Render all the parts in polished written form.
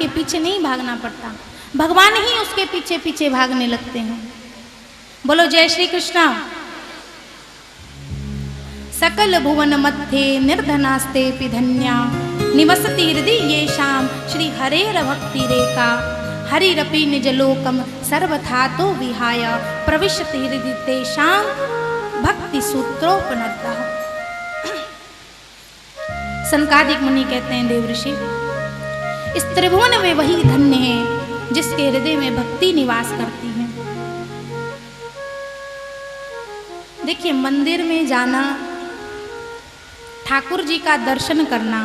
के पीछे नहीं भागना पड़ता, भगवान ही उसके पीछे पीछे भागने लगते हैं। बोलो जय श्री कृष्णा। सकल भुवन मध्य निर्धनास्ते धन्या निवसति हृदय येषाम श्री हरेर भक्ति रेखा हरिरपि निजलोकम सर्वथा तो विहाय प्रविशति हृदय तेषां भक्ति सूत्रोपनतः। सनकादिक मुनि कहते हैं देवऋषि, इस त्रिभुवन में वही धन्य है जिसके हृदय में भक्ति निवास करती है। देखिए, मंदिर में जाना, ठाकुर जी का दर्शन करना,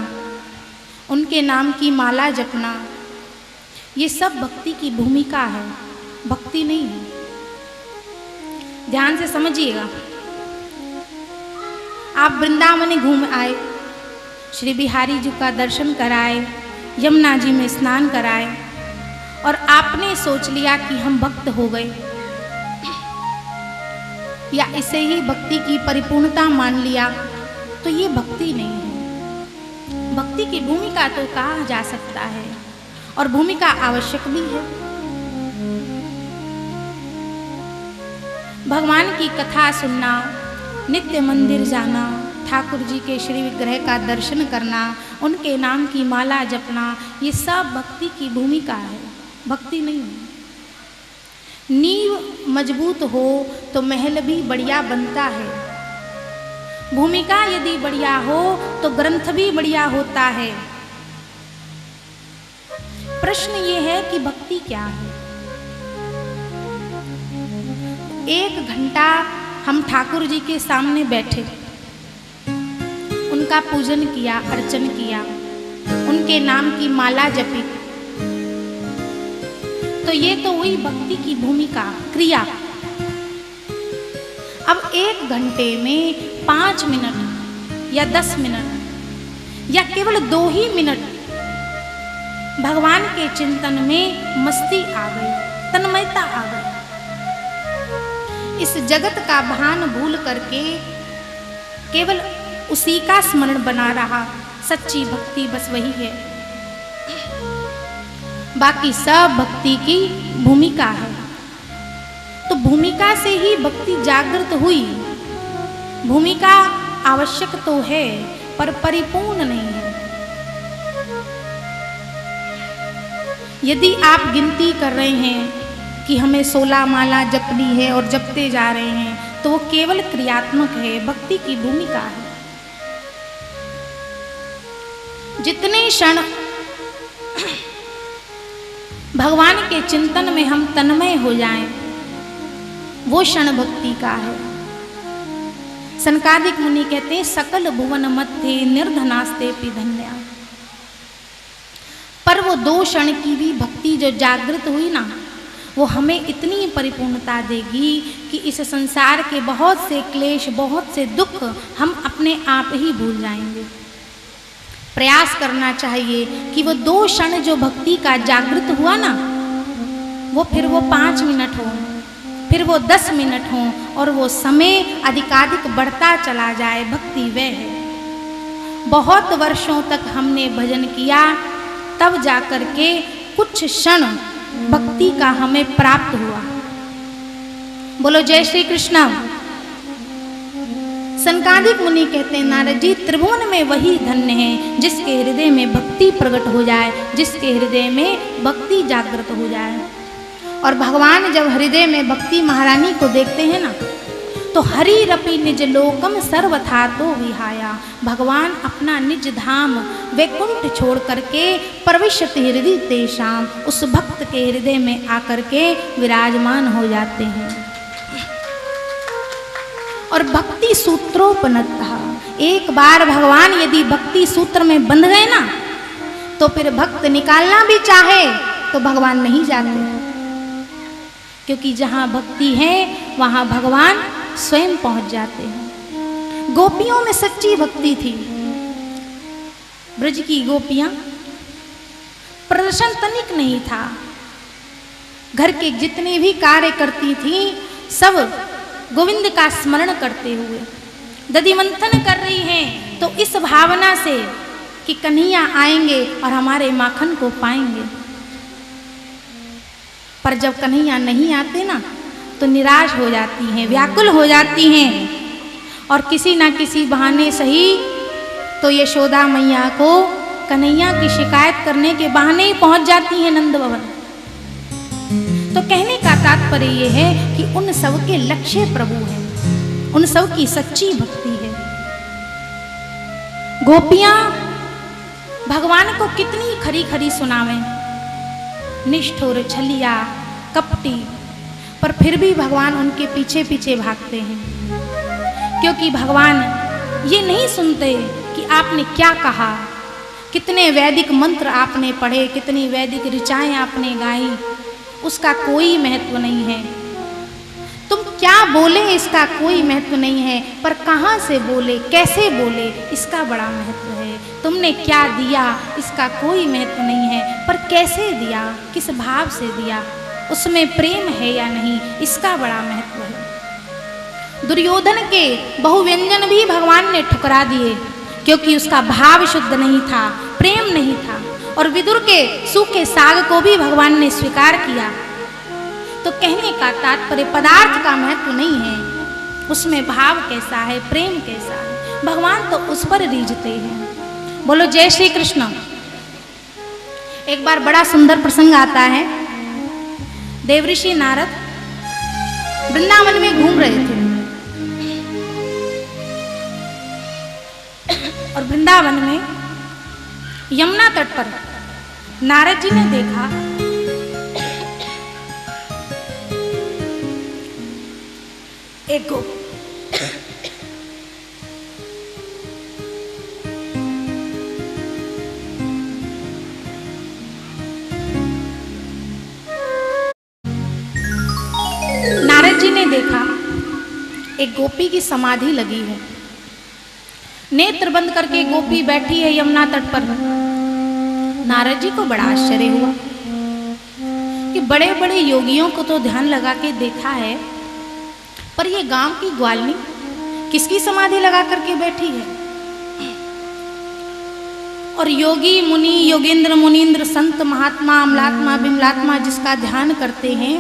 उनके नाम की माला जपना, ये सब भक्ति की भूमिका है, भक्ति नहीं है। ध्यान से समझिएगा। आप वृंदावन घूम आए, श्री बिहारी जी का दर्शन कराए, यमुना जी में स्नान कराए और आपने सोच लिया कि हम भक्त हो गए, या इसे ही भक्ति की परिपूर्णता मान लिया, तो ये भक्ति नहीं है। भक्ति की भूमिका तो कहा जा सकता है और भूमिका आवश्यक भी है। भगवान की कथा सुनना, नित्य मंदिर जाना, ठाकुर जी के श्री विग्रह का दर्शन करना, उनके नाम की माला जपना, ये सब भक्ति की भूमिका है, भक्ति नहीं है। नींव मजबूत हो तो महल भी बढ़िया बनता है। भूमिका यदि बढ़िया हो तो ग्रंथ भी बढ़िया होता है। प्रश्न ये है कि भक्ति क्या है। 1 घंटा हम ठाकुर जी के सामने बैठे, उनका पूजन किया, अर्चन किया, उनके नाम की माला जपी, तो ये तो हुई भक्ति की भूमिका, क्रिया। अब 1 घंटे में 5 मिनट या 10 मिनट या केवल 2 ही मिनट भगवान के चिंतन में मस्ती आ गई, तन्मयता आ गई। इस जगत का भान भूल करके केवल उसी का स्मरण बना रहा, सच्ची भक्ति बस वही है। बाकी सब भक्ति की भूमिका है। तो भूमिका से ही भक्ति जागृत हुई। भूमिका आवश्यक तो है पर परिपूर्ण नहीं है। यदि आप गिनती कर रहे हैं कि हमें 16 माला जपनी है और जपते जा रहे हैं, तो वो केवल क्रियात्मक है, भक्ति की भूमिका है। जितने क्षण भगवान के चिंतन में हम तन्मय हो जाएं, वो क्षण भक्ति का है। सनकादिक मुनि कहते हैं, सकल भुवन मध्य निर्धनास्ते धन्या। पर वो 2 क्षण की भी भक्ति जो जागृत हुई ना, वो हमें इतनी परिपूर्णता देगी कि इस संसार के बहुत से क्लेश, बहुत से दुख हम अपने आप ही भूल जाएंगे। प्रयास करना चाहिए कि वो 2 क्षण जो भक्ति का जागृत हुआ ना, वो फिर वो 5 मिनट हो, फिर वो 10 मिनट हो, और वो समय अधिकाधिक बढ़ता चला जाए। भक्ति वह है। बहुत वर्षों तक हमने भजन किया, तब जाकर के कुछ क्षण भक्ति का हमें प्राप्त हुआ। बोलो जय श्री कृष्ण। सनकादिक मुनि कहते हैं, नारद जी, त्रिभुवन में वही धन्य है जिसके हृदय में भक्ति प्रकट हो जाए, जिसके हृदय में भक्ति जागृत हो जाए। और भगवान जब हृदय में भक्ति महारानी को देखते हैं ना, तो हरिरपि निज लोकम सर्वथा तो विहाया। भगवान अपना निज धाम वैकुंठ छोड़ करके प्रविशति हृदय तेषाम, उस भक्त के हृदय में आकर के विराजमान हो जाते हैं। और भक्ति सूत्रोपनतः, एक बार भगवान यदि भक्ति सूत्र में बंध गए ना, तो फिर भक्त निकालना भी चाहे तो भगवान नहीं जाते, क्योंकि जहाँ भक्ति है वहाँ भगवान स्वयं पहुँच जाते हैं। गोपियों में सच्ची भक्ति थी। ब्रज की गोपियाँ, प्रदर्शन तनिक नहीं था। घर के जितने भी कार्य करती थी, सब गोविंद का स्मरण करते हुए दधि मंथन कर रही हैं, तो इस भावना से कि कन्हैया आएंगे और हमारे माखन को पाएंगे। पर जब कन्हैया नहीं आते ना तो निराश हो जाती हैं, व्याकुल हो जाती हैं और किसी ना किसी बहाने सही तो यशोदा मैया को कन्हैया की शिकायत करने के बहाने ही पहुंच जाती हैं नंद भवन। तो कहने का तात्पर्य ये है कि उन सब के लक्ष्य प्रभु हैं, उन सब की सच्ची भक्ति है। गोपियां भगवान को कितनी खरी खरी सुनावें, निष्ठुर, छलिया, कपटी, पर फिर भी भगवान उनके पीछे पीछे भागते हैं, क्योंकि भगवान ये नहीं सुनते कि आपने क्या कहा, कितने वैदिक मंत्र आपने पढ़े, कितनी वैदिक ऋचाएं आपने गाई, उसका कोई महत्व नहीं है। तुम क्या बोले इसका कोई महत्व नहीं है, पर कहाँ से बोले, कैसे बोले, इसका बड़ा महत्व है। तुमने क्या दिया इसका कोई महत्व नहीं है, पर कैसे दिया, किस भाव से दिया, उसमें प्रेम है या नहीं, इसका बड़ा महत्व है। दुर्योधन के बहुव्यंजन भी भगवान ने ठुकरा दिए, क्योंकि उसका भाव शुद्ध नहीं था, प्रेम नहीं था। और विदुर के सूखे साग को भी भगवान ने स्वीकार किया। तो कहने का तात्पर्य पदार्थ का महत्व नहीं है, उसमें भाव कैसा है, प्रेम कैसा है, भगवान तो उस पर रीझते हैं। बोलो जय श्री कृष्ण। एक बार बड़ा सुंदर प्रसंग आता है। देवऋषि नारद वृंदावन में घूम रहे थे और वृंदावन में यमुना तट पर नारद जी ने देखा एक नारद जी ने देखा एक गोपी की समाधि लगी है, नेत्र बंद करके गोपी बैठी है यमुना तट पर। नारद जी को बड़ा आश्चर्य हुआ कि बड़े बड़े योगियों को तो ध्यान लगा के देखा है, पर ये गांव की ग्वालनी किसकी समाधि लगा करके बैठी है। और योगी मुनि, योगेंद्र मुनीन्द्र, संत महात्मा, अमलात्मा, बिमलात्मा जिसका ध्यान करते हैं,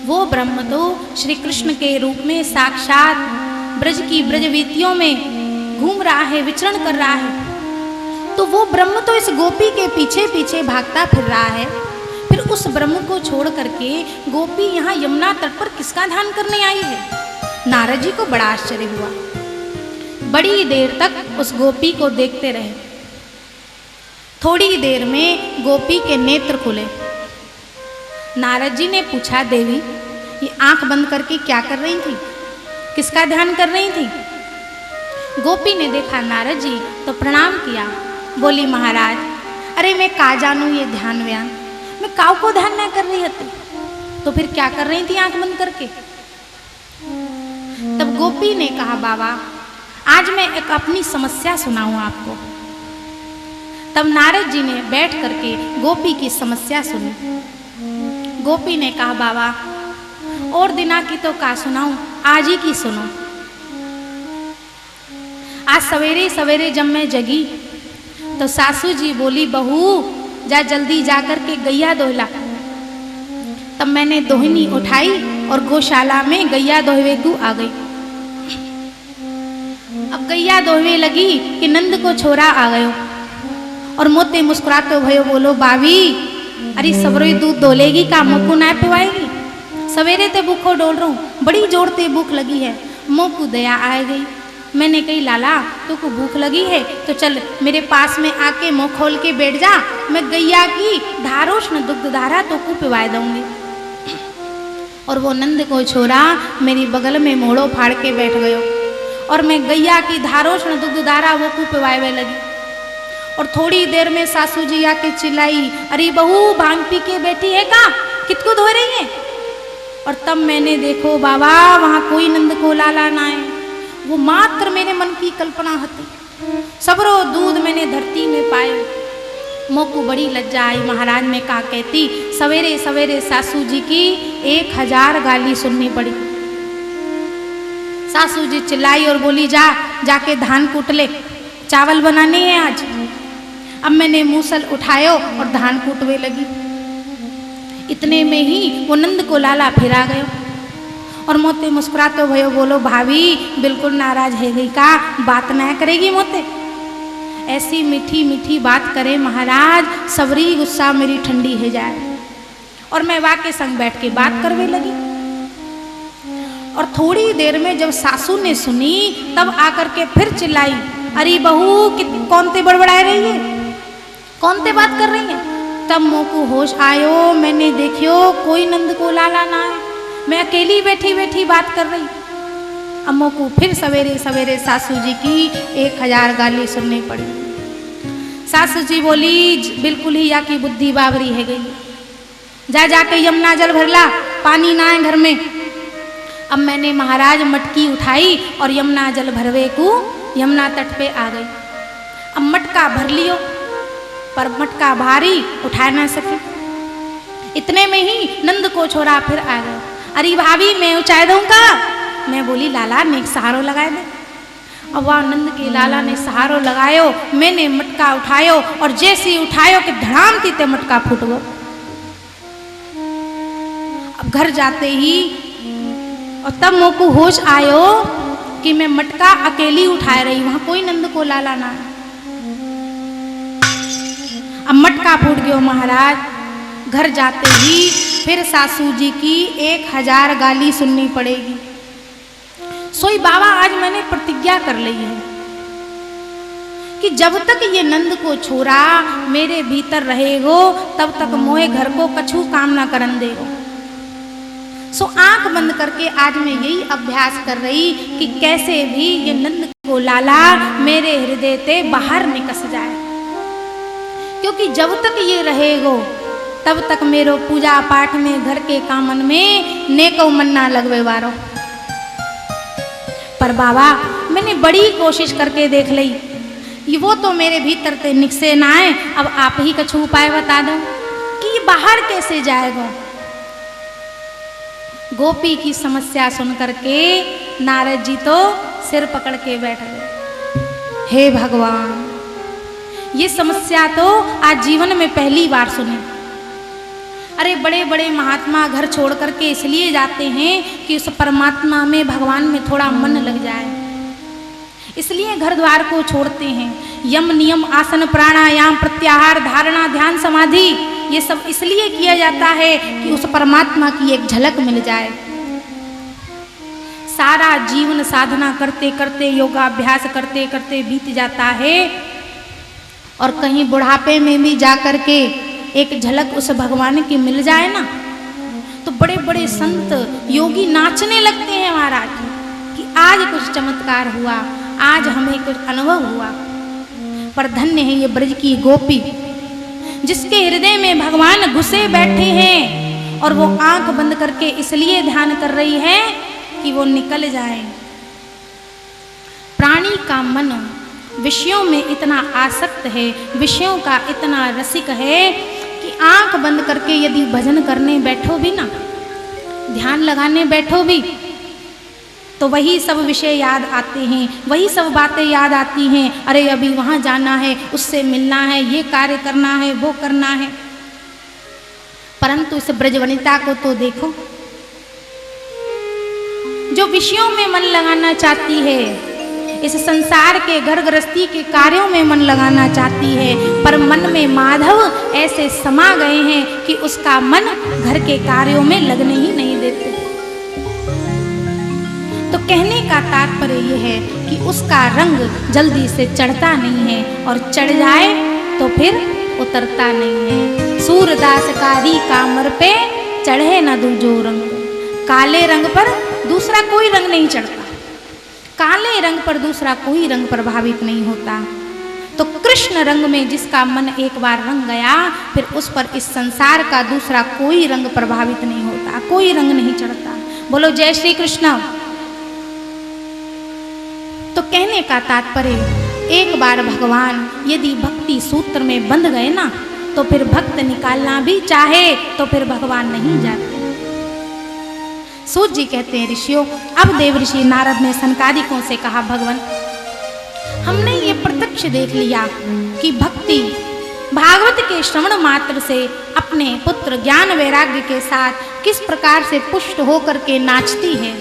वो ब्रह्म तो श्री कृष्ण के रूप में साक्षात ब्रज की ब्रजवीतियों में घूम रहा है, विचरण कर रहा है। तो वो ब्रह्म तो इस गोपी के पीछे पीछे भागता फिर रहा है, फिर उस ब्रह्म को छोड़ करके गोपी यहाँ यमुना तट पर किसका ध्यान करने आई है। नारद जी को बड़ा आश्चर्य हुआ। बड़ी देर तक उस गोपी को देखते रहे। थोड़ी देर में गोपी के नेत्र खुले। नारद जी ने पूछा, देवी ये आंख बंद करके क्या कर रही थी, किसका ध्यान कर रही थी। गोपी ने देखा नारद जी तो प्रणाम किया, बोली महाराज अरे मैं का जानू ये ध्यान व्यान, मैं काऊ को ध्यान न कर रही थी, तो फिर क्या कर रही थी आंख बंद करके। तब गोपी ने कहा, बाबा आज मैं एक अपनी समस्या सुनाऊं आपको। तब नारद जी ने बैठ करके गोपी की समस्या सुनी। गोपी ने कहा, बाबा और दिना की तो का सुनाऊं, आज ही की सुनो। आज सवेरे सवेरे जब मैं जगी तो सासू जी बोली, बहू जा जल्दी जा कर के गैया दोहला। तब मैंने दोहिनी उठाई और गौशाला में गैया दोहवे को आ गई। अब गैया दोहवे लगी कि नंद को छोरा आ गयो और मोते मुस्कुराते भयो बोलो, बावी अरे सवरोई दूध दोलेगी का मोको ना पिवाएगी, सवेरे ते भूखो डोल रहा हूँ, बड़ी जोर ते भूख लगी है। मोको दया आ गई। मैंने कही, लाला तो को भूख लगी है तो चल मेरे पास में आके मुँह खोल के बैठ जा, मैं गैया की धारोष्ण दुग्ध धारा तो को पिवाए दूंगी। और वो नंद को छोरा मेरी बगल में मोड़ो फाड़ के बैठ गयो और मैं गैया की धारोष्ण दुग्ध धारा वो को पिवाए लगी। और थोड़ी देर में सासू जी आके चिल्लाई, अरे बहू भांग पी के बैठी है का, कितको धो रही है। और तब मैंने देखो बाबा वहाँ कोई नंद को लाला ना है, वो मात्र मेरे मन की कल्पना हती। सबरो दूध मैंने धरती में पाए। मोको बड़ी लज्जा आई। महाराज में का कहती, सवेरे सवेरे सासू जी की 1000 गाली सुननी पड़ी। सासू जी चिल्लाई और बोली, जा जाके धान कूट ले, चावल बनाने हैं आज। अब मैंने मूसल उठायो और धान कूटवे लगी। इतने में ही वो नंद को लाला फिरा गयो और मोते मुस्कुराते भयो बोलो भाभी बिल्कुल नाराज है गई का, बात ना करेगी मोते, ऐसी मीठी मीठी बात करे महाराज सबरी गुस्सा मेरी ठंडी है जाए। और मैं वाके संग बैठ के बात करवे लगी और थोड़ी देर में जब सासू ने सुनी तब आकर के फिर चिल्लाई, अरे बहू कौन ते बड़बड़ाए रही है, कौन ते बात कर रही है। तब मोको होश आयो, मैंने देखियो कोई नंद को लाला ना है, मैं अकेली बैठी बैठी बात कर रही। अम्मो को फिर सवेरे सवेरे सासू जी की 1000 गाली सुननी पड़ी। सासू जी बोली बिल्कुल ही या की बुद्धि बाबरी है गई, जा जाके यमुना जल भरला, पानी ना है घर में। अब मैंने महाराज मटकी उठाई और यमुना जल भरवे को यमुना तट पे आ गई। अब मटका भर लियो पर मटका भारी उठा ना सके। इतने में ही नंद को छोरा फिर आ गया, अरे भाभी मैं ऊंचाई दूंगा। मैं बोली लाला ने एक सहारो लगाए दे। अब वह नंद के लाला ने सहारो लगायो, मैंने मटका उठायो और जैसे उठायो कि धड़ाम तीते मटका फूट गो। अब घर जाते ही और तब मोको होश आयो कि मैं मटका अकेली उठा रही, वहां कोई नंद को लाला ना। अब मटका फूट गयो महाराज। घर जाते ही फिर सासू जी की 1000 गाली सुननी पड़ेगी। सोई बाबा आज मैंने प्रतिज्ञा कर ली है कि जब तक ये नंद को छोरा मेरे भीतर रहेगो तब तक मोहे घर को कछु काम ना करन देगो। सो आंख बंद करके आज मैं यही अभ्यास कर रही कि कैसे भी ये नंद को लाला मेरे हृदय से बाहर निकस जाए, क्योंकि जब तक ये रहेगो तब तक मेरो पूजा पाठ में घर के कामन में नेको मन ना लगवे वारो। पर बाबा मैंने बड़ी कोशिश करके देख ली, ये वो तो मेरे भीतर ते निकसे ना है। अब आप ही कुछ उपाय बता दो कि ये बाहर कैसे जाएगा। गोपी की समस्या सुन करके नारद जी तो सिर पकड़ के बैठ गए, हे भगवान ये समस्या तो आज जीवन में पहली बार सुनी। अरे बड़े बड़े महात्मा घर छोड़ करके इसलिए जाते हैं कि उस परमात्मा में भगवान में थोड़ा मन लग जाए, इसलिए घर द्वार को छोड़ते हैं। यम नियम आसन प्राणायाम प्रत्याहार धारणा ध्यान समाधि ये सब इसलिए किया जाता है कि उस परमात्मा की एक झलक मिल जाए। सारा जीवन साधना करते करते योगाभ्यास करते करते बीत जाता है और कहीं बुढ़ापे में भी जाकर के एक झलक उस भगवान की मिल जाए ना तो बड़े बड़े संत योगी नाचने लगते हैं महाराज कि आज कुछ चमत्कार हुआ, आज हमें कुछ अनुभव हुआ। पर धन्य है ये ब्रज की गोपी जिसके हृदय में भगवान घुसे बैठे हैं और वो आंख बंद करके इसलिए ध्यान कर रही है कि वो निकल जाए। प्राणी का मन विषयों में इतना आसक्त है, विषयों का इतना रसिक है कि आंख बंद करके यदि भजन करने बैठो भी ना, ध्यान लगाने बैठो भी तो वही सब विषय याद आते हैं, वही सब बातें याद आती हैं। अरे अभी वहाँ जाना है, उससे मिलना है, ये कार्य करना है, वो करना है। परंतु इस ब्रजवनिता को तो देखो जो विषयों में मन लगाना चाहती है, इस संसार के घर गृहस्थी के कार्यों में मन लगाना चाहती है, पर मन में माधव ऐसे समा गए हैं कि उसका मन घर के कार्यों में लगने ही नहीं देते। तो कहने का तात्पर्य यह है कि उसका रंग जल्दी से चढ़ता नहीं है और चढ़ जाए तो फिर उतरता नहीं है। सूरदास कारी कामर पे चढ़े न दूजो रंग, काले रंग पर दूसरा कोई रंग नहीं चढ़ता, काले रंग पर दूसरा कोई रंग प्रभावित नहीं होता। तो कृष्ण रंग में जिसका मन एक बार रंग गया फिर उस पर इस संसार का दूसरा कोई रंग प्रभावित नहीं होता, कोई रंग नहीं चढ़ता। बोलो जय श्री कृष्ण। तो कहने का तात्पर्य एक बार भगवान यदि भक्ति सूत्र में बंध गए ना तो फिर भक्त निकालना भी चाहे तो फिर भगवान नहीं जाते। सूत जी कहते हैं ऋषियों, अब देव ऋषि नारद ने सनकादिकों से कहा भगवान हमने ये प्रत्यक्ष देख लिया कि भागवत के श्रवण मात्र से अपने पुत्र ज्ञान वैराग्य के साथ किस प्रकार से पुष्ट होकर के नाचती है।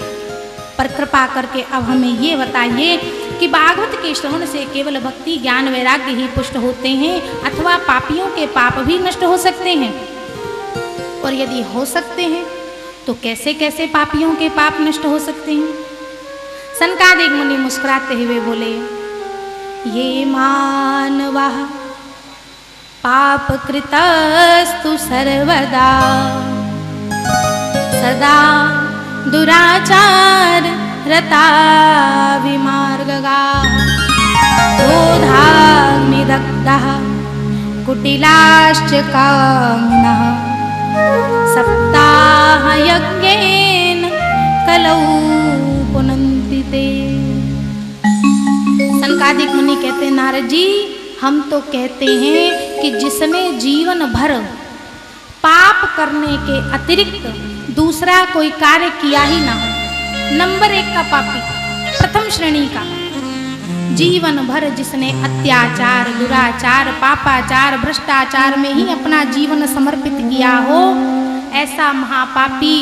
पर कृपा करके अब हमें ये बताइए कि भागवत के श्रवण से केवल भक्ति ज्ञान वैराग्य ही पुष्ट होते हैं अथवा पापियों के पाप भी नष्ट हो सकते हैं? और यदि हो सकते हैं तो कैसे कैसे पापियों के पाप नष्ट हो सकते हैं? सनकादिक मुनि मुस्कुराते हुए बोले, ये मानवा पाप कृतस्तु सर्वदा सदा दुराचार रता विमार्गगा क्रोधाग्निदग्धः कुटिलाश्च कामिनः सप्ताह यज्ञेन कलौ पुनन्ति ते। सनकादिक मुनि कहते, नारद जी हम तो कहते हैं कि जिसने जीवन भर पाप करने के अतिरिक्त दूसरा कोई कार्य किया ही ना हो, नंबर 1 का पापी, प्रथम श्रेणी का, जीवन भर जिसने अत्याचार दुराचार पापाचार भ्रष्टाचार में ही अपना जीवन समर्पित किया हो, ऐसा महापापी